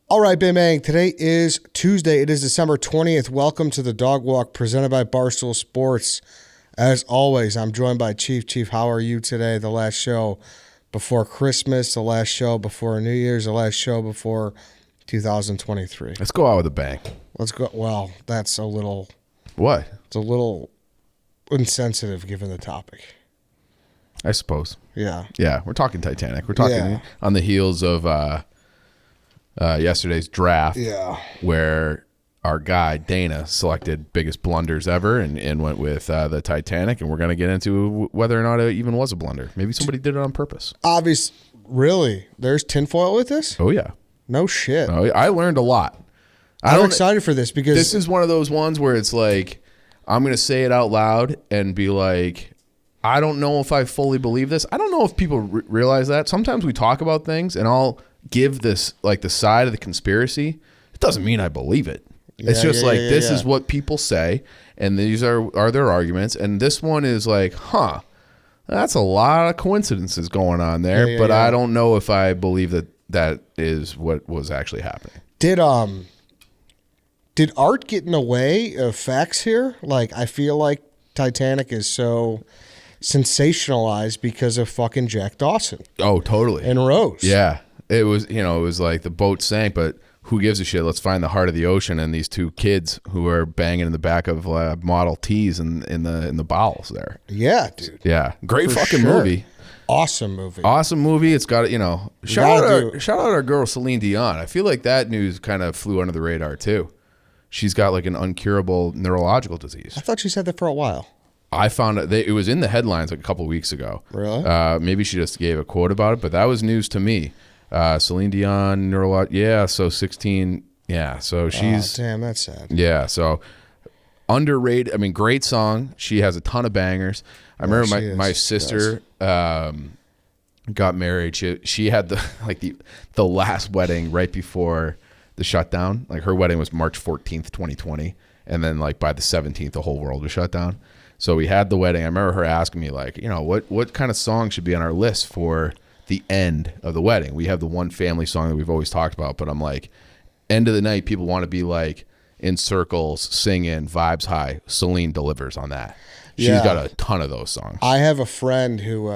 All right, Bimang. Today is Tuesday. It is December 20th. Welcome to the Dog Walk presented by Barstool Sports. As always, I'm joined by Chief. Chief, how are you today? The last show before Christmas, the last show before New Year's, the last show before 2023. Let's go out with a bang. Let's go. Well, that's a little... What? It's a little insensitive given the topic. I suppose. Yeah. Yeah, we're talking Titanic. We're talking on the heels of yesterday's draft, where our guy Dana selected biggest blunders ever and went with the Titanic, and we're going to get into whether or not it even was a blunder. Maybe somebody did it on purpose. Obvious. Really? There's tinfoil with this? Oh, yeah. No shit. Oh, yeah. I learned a lot. I'm excited for this because... This is one of those ones where it's like, I'm going to say it out loud and be like, I don't know if I fully believe this. I don't know if people realize that. Sometimes we talk about things and I'll give this like the side of the conspiracy. It doesn't mean I believe it. It's just this is what people say, and these are their arguments. And this one is like, that's a lot of coincidences going on there, but I don't know if I believe that is what was actually happening. Did art get in the way of facts here? Like, I feel like Titanic is so sensationalized because of fucking Jack Dawson. Oh, totally. And Rose. Yeah. It was like the boat sank, but who gives a shit? Let's find the heart of the ocean and these two kids who are banging in the back of Model Ts in the bowels there. Yeah, dude. Yeah. Great fucking movie. Awesome movie. Awesome movie. It's got, shout out our girl Celine Dion. I feel like that news kind of flew under the radar too. She's got like an uncurable neurological disease. I thought she's had that for a while. I found it was in the headlines like a couple of weeks ago. Really? Maybe she just gave a quote about it, but that was news to me. Celine Dion, so 16, so she's... damn, that's sad. Yeah, so underrated. I mean, great song. She has a ton of bangers. I remember my sister got married. She had the last wedding right before the shutdown. Like her wedding was March 14th, 2020. And then like by the 17th, the whole world was shut down. So we had the wedding. I remember her asking me like, what kind of song should be on our list for the end of the wedding? We have the one family song that we've always talked about, but I'm like, end of the night, people want to be like in circles, singing, vibes high. Celine delivers on that. She's got a ton of those songs. I have a friend who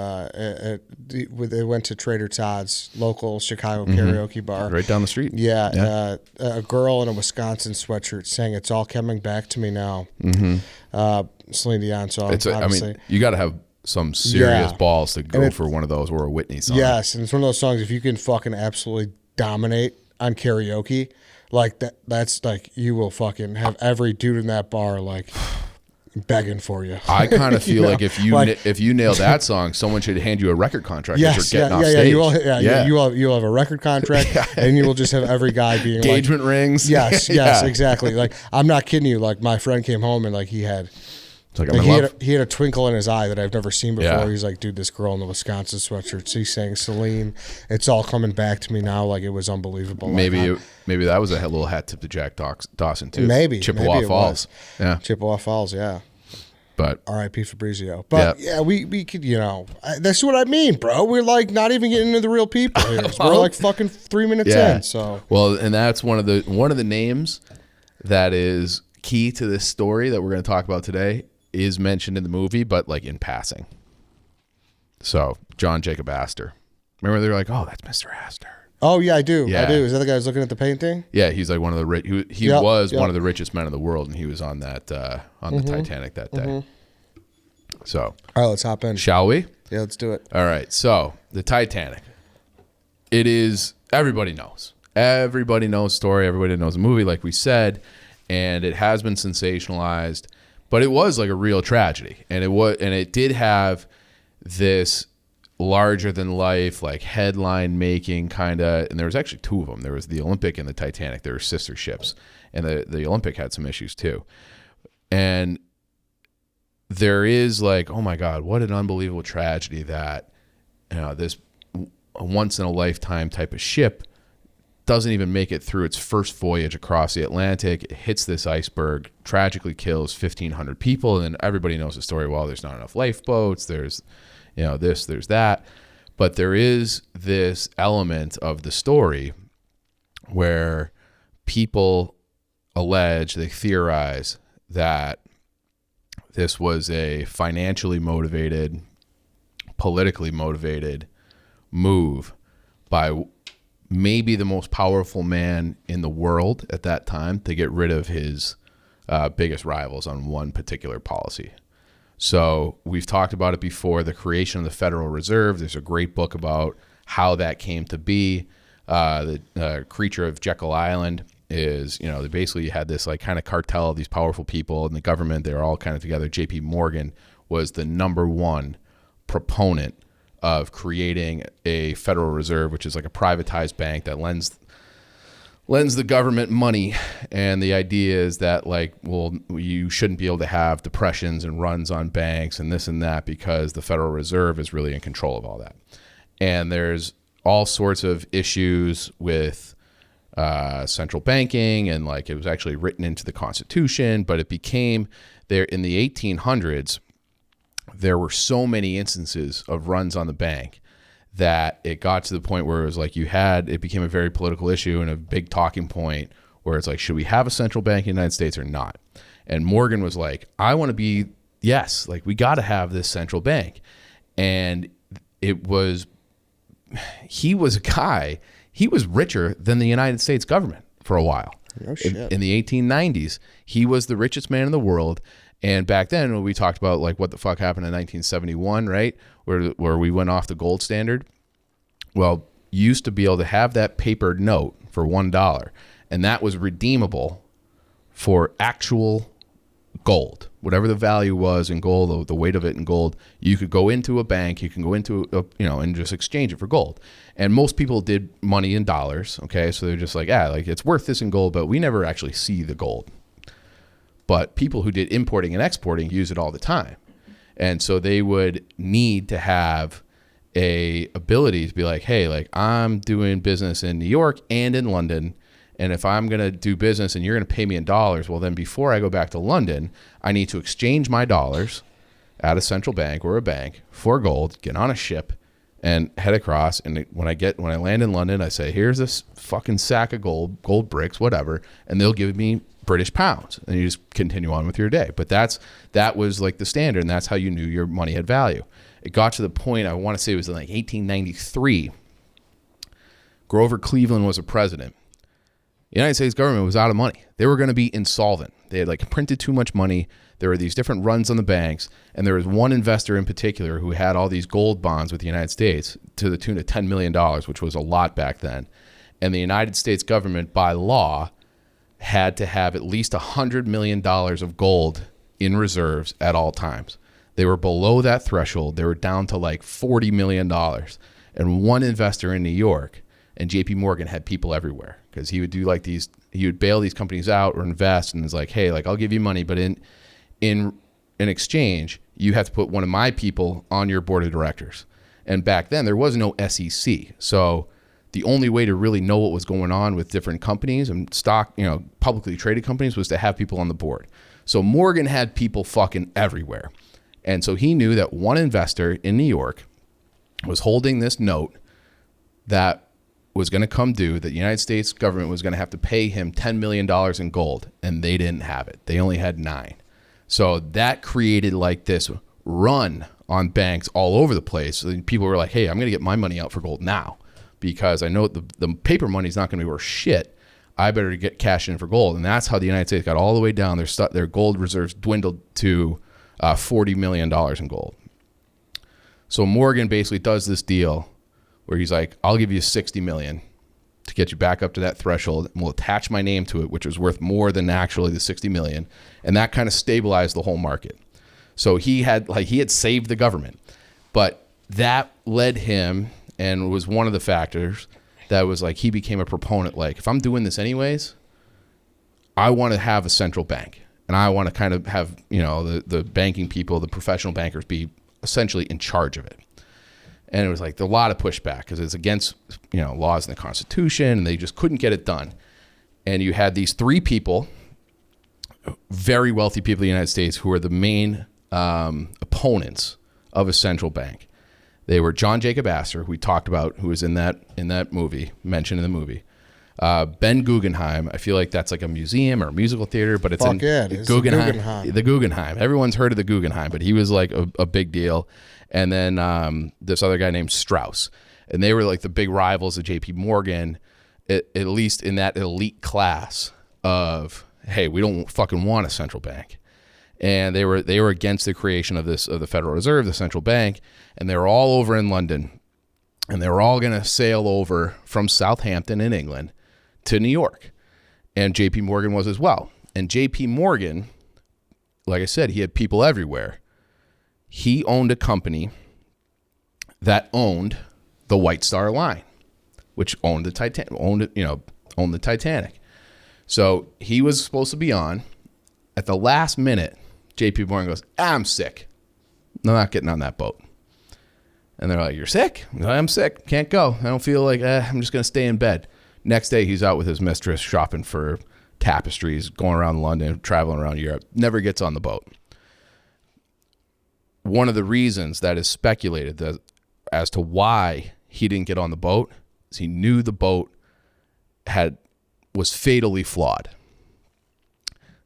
they went to Trader Todd's, local Chicago karaoke bar. Right down the street. Yeah. A girl in a Wisconsin sweatshirt sang "It's All Coming Back to Me Now." Celine Dion song. You got to have some serious balls to go for one of those or a Whitney song. Yes, and it's one of those songs, if you can fucking absolutely dominate on karaoke, like that's like you will fucking have every dude in that bar like begging for you. I kind of feel like if you nail that song, someone should hand you a record contract as you're getting off stage. You will have a record contract, and you will just have every guy being engagement rings. Yes, exactly. Like, I'm not kidding you. Like, my friend came home and like he had he had a twinkle in his eye that I've never seen before. Yeah. He's like, dude, this girl in the Wisconsin sweatshirt, she's saying Celine, "It's all coming back to me now." Like, it was unbelievable. Maybe that was a little hat tip to Jack Dawson too. Maybe Chippewa Falls. Yeah, Chippewa Falls. Yeah. But R.I.P. Fabrizio. But we could, that's what I mean, bro. We're like not even getting into the real people here. We're like fucking 3 minutes in. So and that's one of the names that is key to this story that we're going to talk about today is mentioned in the movie, but like in passing. So John Jacob Astor. Remember they were like, "Oh, that's Mr. Astor." Oh yeah, I do. Yeah. I do. Is that the guy who's looking at the painting? Yeah, he's like one of the rich. He was one of the richest men in the world, and he was on that the Titanic that day. So, all right, let's hop in. Shall we? Yeah, let's do it. All right. So the Titanic. It is, everybody knows. Everybody knows the story. Everybody knows the movie, like we said, and it has been sensationalized. But it was like a real tragedy, and it did have this larger than life, like headline making kind of, and there was actually two of them. There was the Olympic and the Titanic. They were sister ships, and the Olympic had some issues too. And there is like, oh my God, what an unbelievable tragedy that this once in a lifetime type of ship doesn't even make it through its first voyage across the Atlantic. It hits this iceberg, tragically kills 1,500 people, and everybody knows the story. Well, there's not enough lifeboats. There's this, there's that. But there is this element of the story where people they theorize that this was a financially motivated, politically motivated move by maybe the most powerful man in the world at that time to get rid of his biggest rivals on one particular policy. So we've talked about it before, the creation of the Federal Reserve. There's a great book about how that came to be. The Creature of Jekyll Island is, they basically had this like kind of cartel of these powerful people in the government. They were all kind of together. J.P. Morgan was the number one proponent of creating a Federal Reserve, which is like a privatized bank that lends the government money. And the idea is that you shouldn't be able to have depressions and runs on banks and this and that because the Federal Reserve is really in control of all that. And there's all sorts of issues with central banking, and it was actually written into the Constitution, but it became there in the 1800s. There were so many instances of runs on the bank that it got to the point where it was it became a very political issue and a big talking point where it's should we have a central bank in the United States or not? And Morgan was like, I want to be, yes, we got to have this central bank. And he was richer than the United States government for a while. No shit. In the 1890s, he was the richest man in the world. And back then, when we talked about what the fuck happened in 1971, right, where we went off the gold standard, well, you used to be able to have that paper note for $1, and that was redeemable for actual gold, whatever the value was in gold, the weight of it in gold. You could go into a bank, you can go into and just exchange it for gold. And most people did money in dollars. Okay, so they're just it's worth this in gold, but we never actually see the gold. But people who did importing and exporting use it all the time. And so they would need to have a ability to be hey, I'm doing business in New York and in London. And if I'm going to do business and you're going to pay me in dollars, well, then before I go back to London, I need to exchange my dollars at a central bank or a bank for gold, get on a ship and head across. And when I land in London, I say, here's this fucking sack of gold bricks, whatever. And they'll give me British pounds, and you just continue on with your day. But that was the standard, and that's how you knew your money had value. It got to the point, I want to say it was in 1893, Grover Cleveland was a president. The United States government was out of money. They were going to be insolvent. They had printed too much money. There were these different runs on the banks, and there was one investor in particular who had all these gold bonds with the United States to the tune of $10 million, which was a lot back then. And the United States government, by law, had to have at least $100 million of gold in reserves at all times. They were below that threshold. They were down to $40 million. And one investor in New York, and J.P. Morgan had people everywhere because he would do he would bail these companies out or invest, and it's hey, I'll give you money, but in exchange, you have to put one of my people on your board of directors. And back then there was no SEC. So the only way to really know what was going on with different companies and stock, publicly traded companies, was to have people on the board. So Morgan had people fucking everywhere. And so he knew that one investor in New York was holding this note that was going to come due, that the United States government was going to have to pay him $10 million in gold, and they didn't have it. They only had 9. So that created this run on banks all over the place. So people were hey, I'm going to get my money out for gold now, because I know the paper money is not going to be worth shit. I better get cash in for gold. And that's how the United States got all the way down. Their gold reserves dwindled to $40 million in gold. So Morgan basically does this deal where he's I'll give you $60 million to get you back up to that threshold, and we'll attach my name to it, which was worth more than actually the $60 million. And that kind of stabilized the whole market. So he had saved the government. But that led him, and was one of the factors that was he became a proponent. If I'm doing this anyways, I want to have a central bank, and I want to kind of have, the banking people, the professional bankers, be essentially in charge of it. And it was a lot of pushback because it's against, laws in the Constitution, and they just couldn't get it done. And you had these 3 people, very wealthy people in the United States, who were the main opponents of a central bank. They were John Jacob Astor, who we talked about, who was in that movie, mentioned in the movie. Ben Guggenheim. I feel like that's like a museum or a musical theater, but it's it's Guggenheim. The Guggenheim. Everyone's heard of the Guggenheim, but he was like a big deal. And then this other guy named Strauss. And they were like the big rivals of JP Morgan, at least in that elite class of, hey, we don't fucking want a central bank. And they were against the creation of the Federal Reserve, the central bank, and they were all over in London. And they were all going to sail over from Southampton in England to New York. And JP Morgan was as well. And JP Morgan, like I said, he had people everywhere. He owned a company that owned the White Star Line, which owned the Titanic. So he was supposed to be on. At the last minute, JP Morgan goes, I'm sick. I'm not getting on that boat. And they're like, you're sick? I'm sick. Can't go. I don't feel like, I'm just going to stay in bed. Next day, he's out with his mistress shopping for tapestries, going around London, traveling around Europe. Never gets on the boat. One of the reasons that is speculated as to why he didn't get on the boat is he knew the boat was fatally flawed.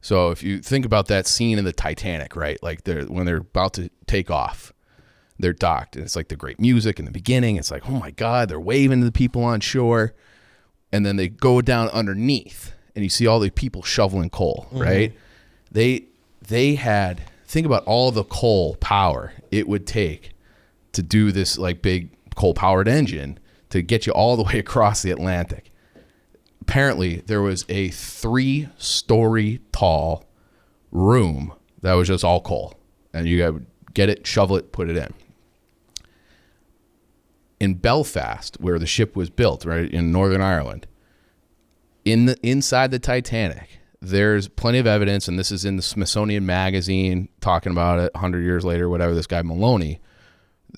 So if you think about that scene in the Titanic, right? Like when they're about to take off, they're docked, and it's like the great music in the beginning. It's like, oh my God, they're waving to the people on shore. And then they go down underneath, and you see all the people shoveling coal, right? They had, think about all the coal power it would take to do this like big coal-powered engine to get you all the way across the Atlantic. Apparently, there was a 3-story tall room that was just all coal. And you would get it, shovel it, put it in. In Belfast, where the ship was built, right, in Northern Ireland, inside the Titanic, there's plenty of evidence, and this is in the Smithsonian Magazine talking about it 100 years later, whatever. This guy Maloney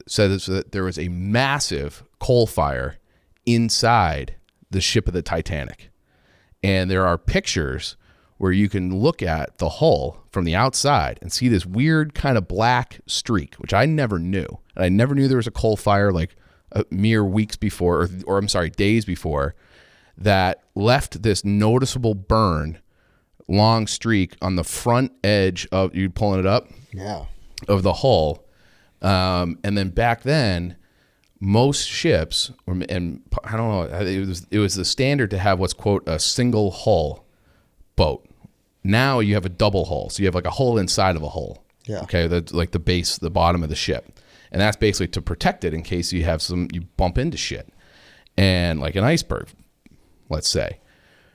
says that there was a massive coal fire inside the ship of the Titanic. And there are pictures where you can look at the hull from the outside and see this weird kind of black streak, which I never knew. And I never knew there was a coal fire like a mere weeks before, or days before, that left this noticeable burn, long streak on the front edge of, you pulling it up? Yeah. Of the hull. And then back then, most ships, and I don't know, it was the standard to have what's, quote, a single hull boat. Now you have a double hull. So you have like a hull inside of a hull. Yeah. Okay. That's like the base, the bottom of the ship. And that's basically to protect it in case you bump into shit. And like an iceberg, let's say.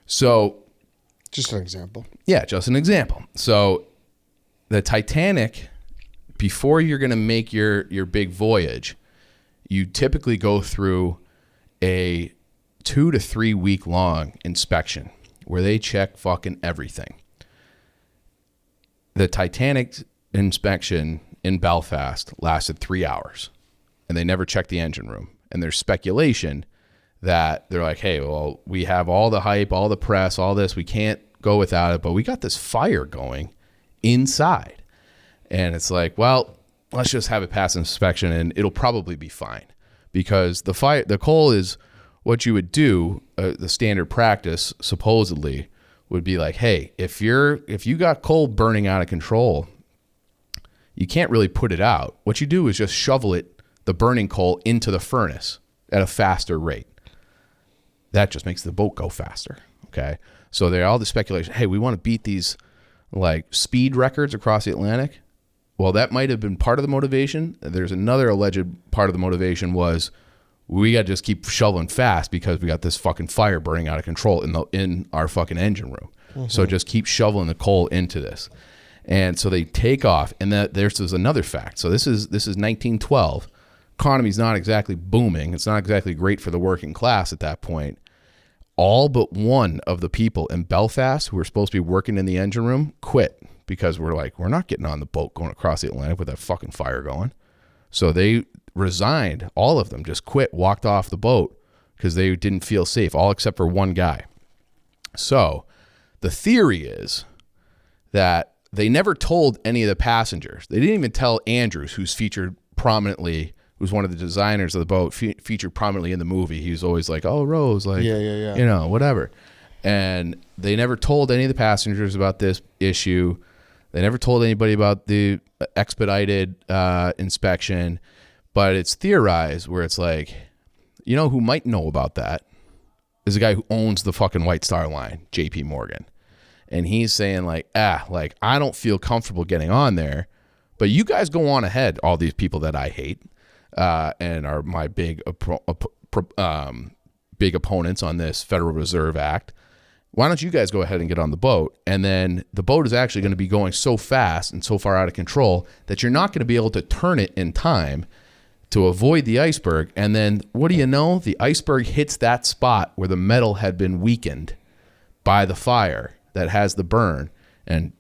So. Just an example. Yeah, just an example. So the Titanic, before you're going to make your big voyage, you typically go through a 2 to 3 week long inspection where they check fucking everything. The Titanic inspection in Belfast lasted 3 hours, and they never checked the engine room. And there's speculation that they're like, hey, well, we have all the hype, all the press, all this. We can't go without it, but we got this fire going inside. And it's like, well, let's just have it pass inspection, and it'll probably be fine, because the coal is what you would do. The standard practice supposedly would be like, hey, if you got coal burning out of control, you can't really put it out. What you do is just shovel the burning coal into the furnace at a faster rate. That just makes the boat go faster. Okay. So there are all the speculation. Hey, we want to beat these like speed records across the Atlantic. Well, that might have been part of the motivation. There's another alleged part of the motivation was we got to just keep shoveling fast because we got this fucking fire burning out of control in our fucking engine room. Mm-hmm. So just keep shoveling the coal into this. And so they take off, and there's another fact. So this is 1912. Economy's not exactly booming. It's not exactly great for the working class at that point. All but one of the people in Belfast who were supposed to be working in the engine room quit because we're not getting on the boat going across the Atlantic with that fucking fire going. So they resigned. All of them just quit, walked off the boat because they didn't feel safe, all except for one guy. So the theory is that they never told any of the passengers. They didn't even tell Andrews, who's featured prominently, who's one of the designers of the boat, featured prominently in the movie. He was always like, "Oh, Rose, like, you know, whatever." And they never told any of the passengers about this issue. They never told anybody about the expedited inspection. But it's theorized where it's like, you know who might know about that is the guy who owns the fucking White Star Line, JP Morgan. And he's saying like, I don't feel comfortable getting on there, but you guys go on ahead, all these people that I hate and are my big opponents on this Federal Reserve Act. Why don't you guys go ahead and get on the boat? And then the boat is actually going to be going so fast and so far out of control that you're not going to be able to turn it in time to avoid the iceberg. And then what do you know? The iceberg hits that spot where the metal had been weakened by the fire that has the burn, and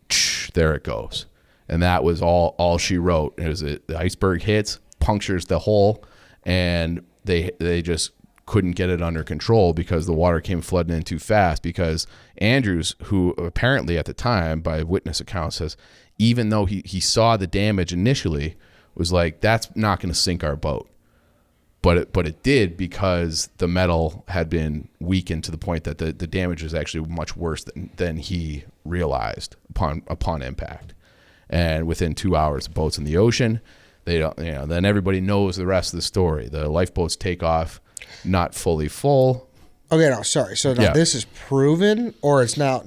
there it goes. And that was all she wrote. It was the iceberg hits, punctures the hole, and they just couldn't get it under control because the water came flooding in too fast. Because Andrews, who apparently at the time, by witness accounts, says even though he saw the damage initially, was like, that's not going to sink our boat. But it did, because the metal had been weakened to the point that the damage was actually much worse than he realized upon impact. And within 2 hours, the boat's in the ocean. They don't, then everybody knows the rest of the story. The lifeboats take off, not fully full. Okay, no, sorry. So now this is proven, or it's not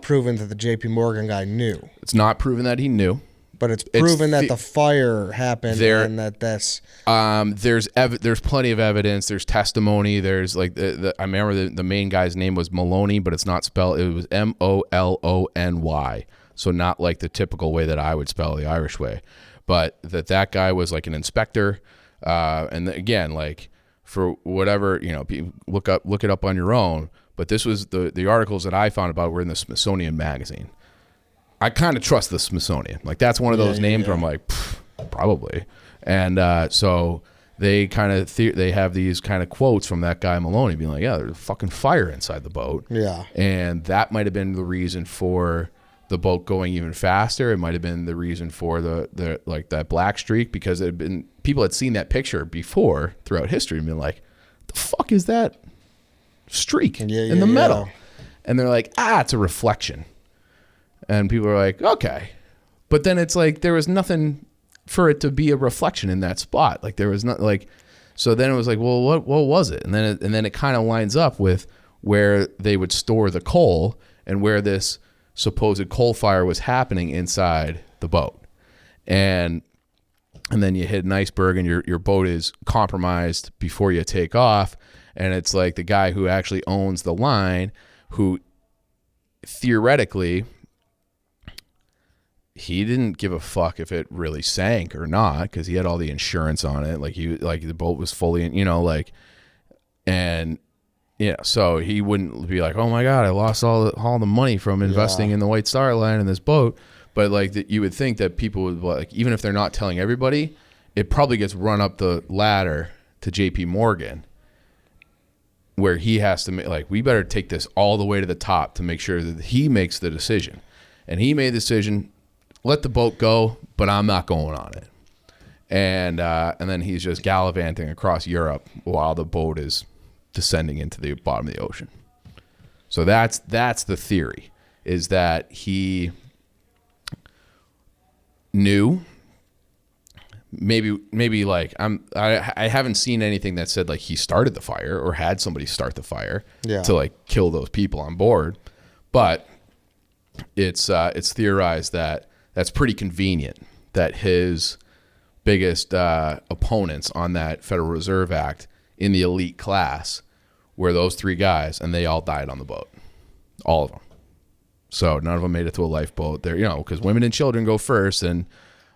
proven that the JP Morgan guy knew. It's not proven that he knew. But it's proven that the fire happened and that's... There's plenty of evidence. There's testimony. There's like, I remember the main guy's name was Maloney, but it's not spelled. It was Molony. So not like the typical way that I would spell the Irish way. But that guy was like an inspector. And again, like for whatever, look it up on your own. But this was the articles that I found about were in the Smithsonian Magazine. I kind of trust the Smithsonian. Like that's one of those names where I'm like, probably. And so they they have these kind of quotes from that guy Maloney being like, yeah, there's a fucking fire inside the boat. Yeah. And that might have been the reason for the boat going even faster. It might have been the reason for the like that black streak, because it had been, people had seen that picture before throughout history and been like, the fuck is that streak in the metal? And they're like, it's a reflection. And people are like, okay. But then it's like, there was nothing for it to be a reflection in that spot. Like there was not like, so then it was like, well, what was it? And then it kind of lines up with where they would store the coal and where this supposed coal fire was happening inside the boat. And then you hit an iceberg and your boat is compromised before you take off. And it's like the guy who actually owns the line, who theoretically, he didn't give a fuck if it really sank or not, because he had all the insurance on it. Like the boat was fully so he wouldn't be like, oh my God, I lost all the money from investing in the White Star Line in this boat. But like you would think that people would, like, even if they're not telling everybody, it probably gets run up the ladder to JP Morgan, where he has to make, like, we better take this all the way to the top to make sure that he makes the decision. And he made the decision, let the boat go, but I'm not going on it. And then he's just gallivanting across Europe while the boat is descending into the bottom of the ocean. So that's the theory, is that he knew. Maybe like I haven't seen anything that said like he started the fire or had somebody start the fire to like kill those people on board, but it's theorized that that's pretty convenient that his biggest opponents on that Federal Reserve Act in the elite class were those three guys, and they all died on the boat, all of them. So none of them made it to a lifeboat there, because women and children go first, and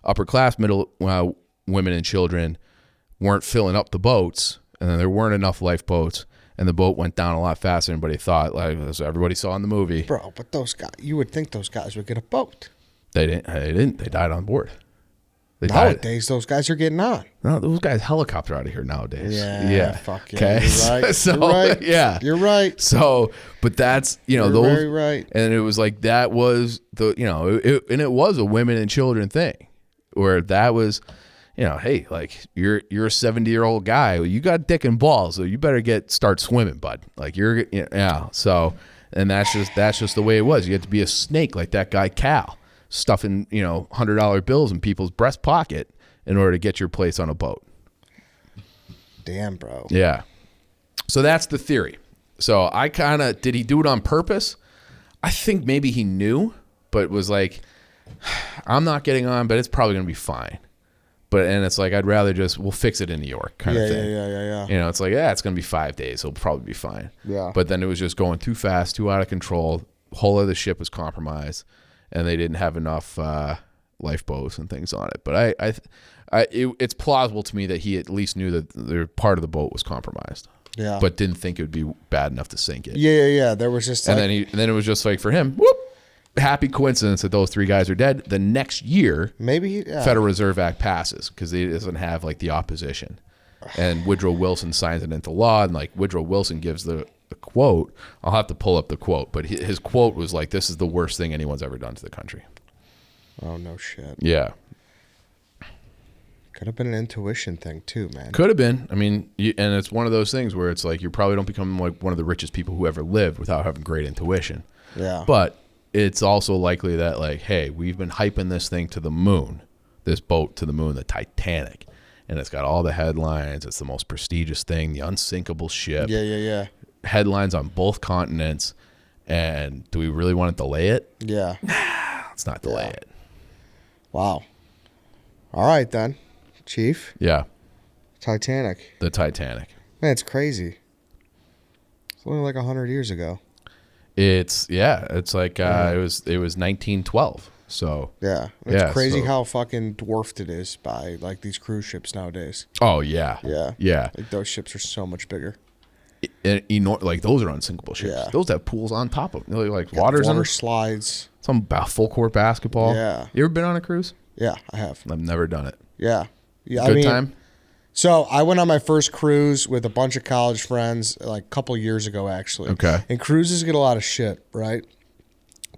upper class women and children weren't filling up the boats, and then there weren't enough lifeboats, and the boat went down a lot faster than anybody thought, like as everybody saw in the movie. Bro, but those guys, you would think those guys would get a boat. They didn't. They died on board. Nowadays, those guys are getting on. No, those guys helicopter out of here nowadays. Yeah. Fuck yeah. Okay. You're right. So, you're right. Yeah. You're right. So, but that's, you're those. very right. And it was like, that was and it was a women and children thing, where that was, hey, like you're a 70-year-old guy. You got dick and balls, so you better start swimming, bud. Like yeah. So, and that's just the way it was. You had to be a snake like that guy Cal, stuffing $100 bills in people's breast pocket in order to get your place on a boat. Damn, bro. Yeah. So that's the theory. So did he do it on purpose? I think maybe he knew, but was like, I'm not getting on, but it's probably going to be fine. And it's like, I'd rather we'll fix it in New York kind of thing. Yeah. It's like, it's going to be 5 days. It'll probably be fine. Yeah. But then it was just going too fast, too out of control. Whole of the ship was compromised, and they didn't have enough lifeboats and things on it. But it's plausible to me that he at least knew that part of the boat was compromised. Yeah. But didn't think it would be bad enough to sink it. Yeah. There was just and then it was just like for him, whoop, happy coincidence that those 3 guys are dead. The next year, maybe Federal Reserve Act passes because it doesn't have like the opposition, and Woodrow Wilson signs it into law. And like Woodrow Wilson gives the quote. I'll have to pull up the quote, but his quote was like, "This is the worst thing anyone's ever done to the country." Oh no shit. Yeah. Could have been an intuition thing too, man. Could have been. I mean, and it's one of those things where it's like you probably don't become like one of the richest people who ever lived without having great intuition. Yeah. But it's also likely that like, hey, we've been hyping this thing to the moon, this boat to the moon, the Titanic, and it's got all the headlines. It's the most prestigious thing, the unsinkable ship. Yeah. Headlines on both continents. And do we really want to delay it? Yeah. Let's not delay it. Wow. All right then. Chief? Yeah. Titanic. The Titanic. Man, it's crazy. It's only like 100 years ago. It's like it was 1912. So yeah, it's crazy how fucking dwarfed it is by like these cruise ships nowadays. Oh yeah. Like those ships are so much bigger. Like those are unsinkable ships. Yeah. Those have pools on top of them. Like water in them. Slides. Some full court basketball. Yeah. You ever been on a cruise? Yeah, I have. I've never done it. Yeah. Good time? So I went on my first cruise with a bunch of college friends like a couple years ago, actually. Okay. And cruises get a lot of shit, right?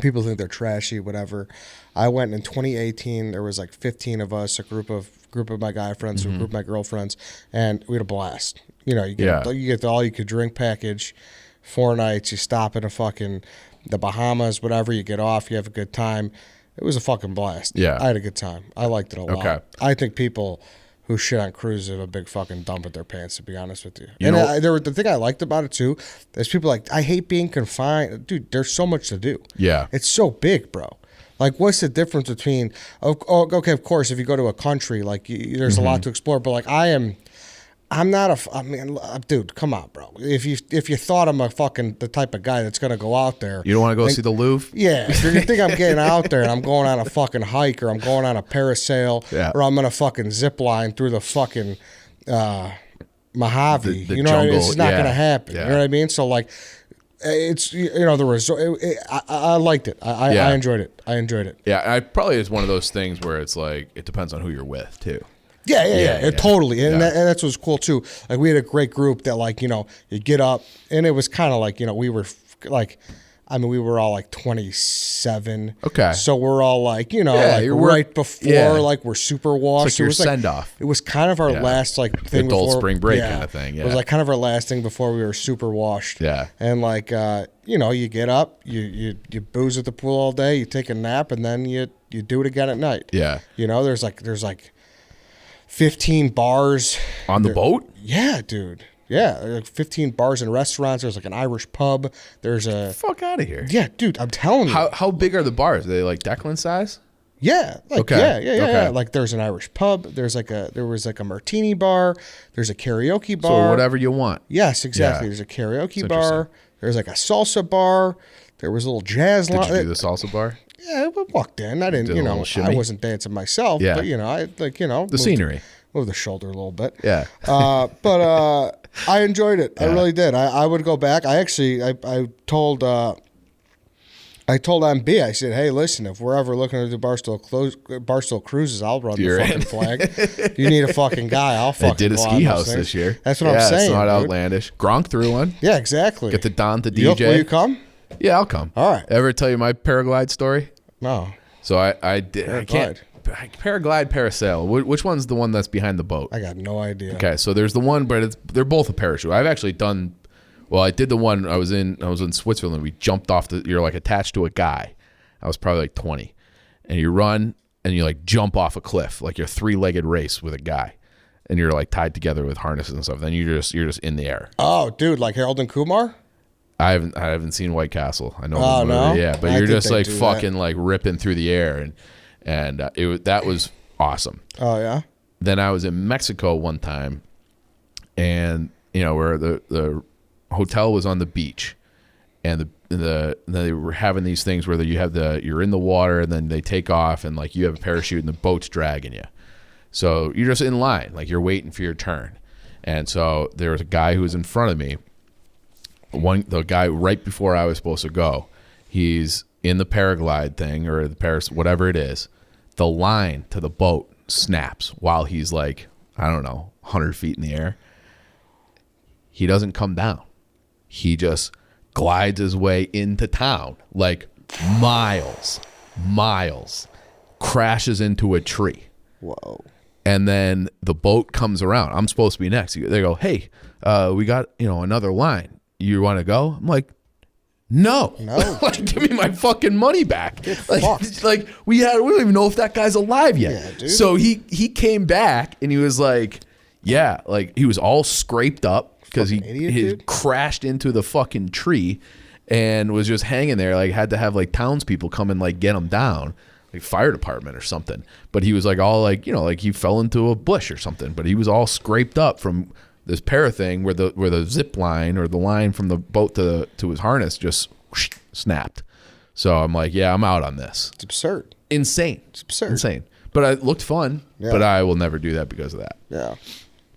People think they're trashy, whatever. I went in 2018. There was like 15 of us, a group of my guy friends, a group of my girlfriends, and we had a blast. You get the all you could drink package, 4 nights. You stop in the Bahamas, whatever. You get off, you have a good time. It was a fucking blast. Yeah. I had a good time. I liked it a lot. Okay. I think people who shit on cruises have a big fucking dump at their pants, to be honest with you. The thing I liked about it too is people like, I hate being confined. Dude, there's so much to do. Yeah. It's so big, bro. Like, what's the difference between, okay, of course, if you go to a country, like, there's a lot to explore, but like, dude, come on, bro. If you thought I'm the type of guy that's gonna go out there, you don't want to go see the Louvre. Yeah, if you think I'm getting out there and I'm going on a fucking hike or I'm going on a parasail or I'm gonna fucking zip line through the fucking Mojave, the you know jungle, what I mean? It's just not gonna happen. Yeah. You know what I mean? So like, it's the resort. I liked it. I enjoyed it. Yeah, I probably is one of those things where it's like it depends on who you're with too. Yeah, totally. And that's what's cool too. Like we had a great group that like, you get up and it was kind of like, we were like, we were all like 27. Okay. So we're all like, right before like we're super washed. It's like your send off. It was kind of our last like thing adult before spring break kind of thing. Yeah. It was like kind of our last thing before we were super washed. Yeah. And like, you get up, you booze at the pool all day, you take a nap, and then you do it again at night. Yeah. There's like 15 bars on the boat. Yeah, dude. Yeah, like 15 bars and restaurants. There's like an Irish pub. There's a fuck out of here. Yeah, dude. I'm telling you. How big are the bars? Are they like Declan size? Yeah. Like, okay. Yeah. Like there's an Irish pub. There was like a martini bar. There's a karaoke bar. So whatever you want. Yes, exactly. Yeah. There's a karaoke bar. There's like a salsa bar. There was a little jazz line. Did you do the salsa bar? Yeah, we walked in. I didn't, I wasn't dancing myself. Yeah. But the scenery. Move the shoulder a little bit. Yeah. But I enjoyed it. Yeah. I really did. I would go back. I told MB, I said, hey, listen, if we're ever looking to do Barstool cruises, I'll run the fucking flag. You need a fucking guy, I'll fucking They did a ski house this year. That's what I'm saying. It's not dude. Outlandish. Gronk threw one. Yeah, exactly. Get the Don, the DJ. Will you come? Yeah, I'll come. All right. Ever tell you my paraglide story? No. So I did. Paraglide. I can't. paraglide, parasail. Which one's the one that's behind the boat? I got no idea. Okay, so there's the one, but they're both a parachute. I've actually done. Well, I did the one I was in Switzerland. We jumped off you're like attached to a guy. I was probably like 20, and you run and you like jump off a cliff, like you're 3-legged race with a guy, and you're like tied together with harnesses and stuff. Then you're just in the air. Oh, dude, like Harold and Kumar. I haven't seen White Castle. I know. Oh, the movie, no? yeah, but I you're think just they like do fucking like ripping through the air, and that was awesome. Oh yeah. Then I was in Mexico one time, and where the hotel was on the beach, and they were having these things where you're in the water, and then they take off, and like you have a parachute, and the boat's dragging you. So you're just in line, like you're waiting for your turn. And so there was a guy who was in front of me. The guy right before I was supposed to go, he's in the paraglide thing or the whatever it is. The line to the boat snaps while he's like, I don't know, 100 feet in the air. He doesn't come down. He just glides his way into town, like miles, crashes into a tree. Whoa. And then the boat comes around. I'm supposed to be next. They go, hey, we got, another line. You want to go? I'm like, no. Like, give me my fucking money back. Like we don't even know if that guy's alive yet. Yeah, dude. So he came back and he was like, yeah, like he was all scraped up because he crashed into the fucking tree and was just hanging there. Like had to have like townspeople come and like get him down, like fire department or something. But he was like all like, like he fell into a bush or something. But he was all scraped up from this para thing where the zip line or the line from the boat to his harness just snapped. So I'm like, yeah, I'm out on this. It's absurd. Insane. It's absurd. Insane. But it looked fun. Yeah. But I will never do that because of that. Yeah.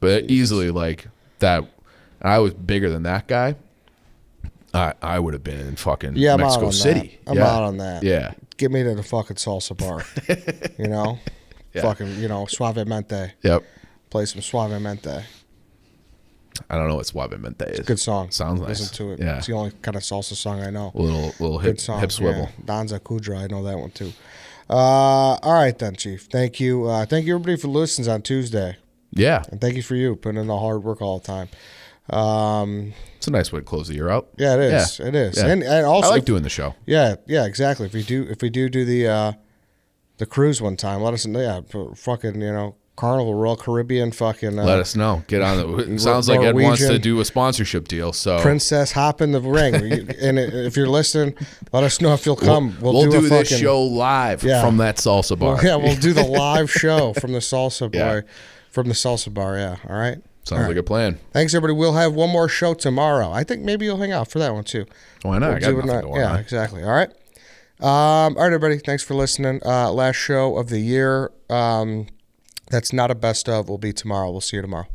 But easily like that. I was bigger than that guy. I would have been in fucking Mexico City. I'm out on that. Yeah. Get me to the fucking salsa bar. Yeah. Fucking, Suavemente. Yep. Play some Suavemente. I don't know what Suavemente is. Good song. Sounds nice. Listen to it. Yeah. It's the only kind of salsa song I know. A little hip swivel. Yeah. Danza Kudra, I know that one too. All right then, Chief. Thank you. Thank you everybody for listening on Tuesday. Yeah. And thank you for putting in the hard work all the time. It's a nice way to close the year out. Yeah, it is. Yeah. It is. Yeah. And also I like doing the show. Yeah, exactly. If we do the cruise one time, let us know. Yeah, fucking, Carnival Royal Caribbean fucking let us know. Get on it. Sounds like Ed wants to do a sponsorship deal. So Princess hop in the ring. And if you're listening, let us know if you'll come. We'll do this show live from that salsa bar. Well, we'll do the live show from the salsa bar. From the salsa bar, yeah. All right. Sounds like a plan. Thanks, everybody. We'll have one more show tomorrow. I think maybe you'll hang out for that one too. Why not? I got nothing going on. Yeah, exactly. All right. All right, everybody. Thanks for listening. Last show of the year. That's not a best of. Will be tomorrow. We'll see you tomorrow.